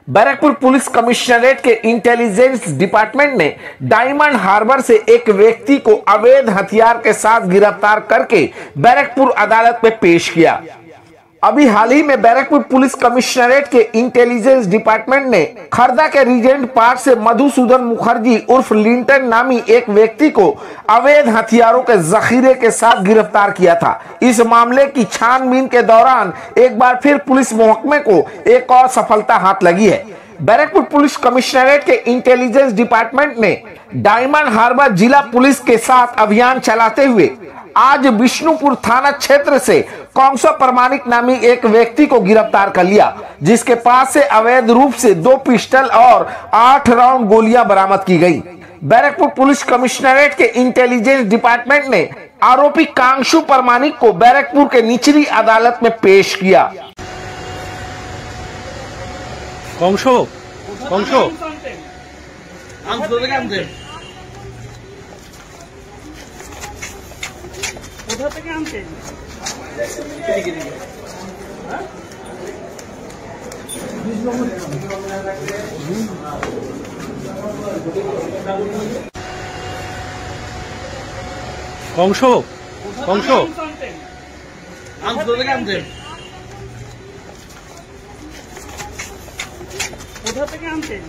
Barrackpore police commissionerate के intelligence department ने diamond harbour से एक व्यक्ति को अवैध हथियार के साथ गिरफ्तार करके बैरकपुर अदालत में पेश किया। अभी हाल ही में बैरकपुर पुलिस कमिश्नरेट के इंटेलिजेंस डिपार्टमेंट ने खर्दा के रीजेंट पार्क से मधुसूदन मुखर्जी उर्फ लिंटन नामी एक व्यक्ति को अवैध हथियारों के जखीरे के साथ गिरफ्तार किया था। इस मामले की छानबीन के दौरान एक बार फिर पुलिस महकमे को एक और सफलता हाथ लगी है। बैरकपुर पुलिस कमिश्नरेट के इंटेलिजेंस डिपार्टमेंट ने डायमंड हार्बर जिला पुलिस के साथ अभियान चलाते हुए आज विष्णुपुर थाना क्षेत्र से कौंसो प्रमाणिक नामी एक व्यक्ति को गिरफ्तार कर लिया, जिसके पास से अवैध रूप से 2 पिस्टल और 8 राउंड गोलियां बरामद की गई। बैरकपुर पुलिस कमिश्नरेट के इंटेलिजेंस डिपार्टमेंट ने आरोपी कांशु प्रमाणिक को बैरकपुर के निचली अदालत में पेश किया। कौंसो কোথা থেকে আনছেন? কংস কোথা থেকে আনছেন?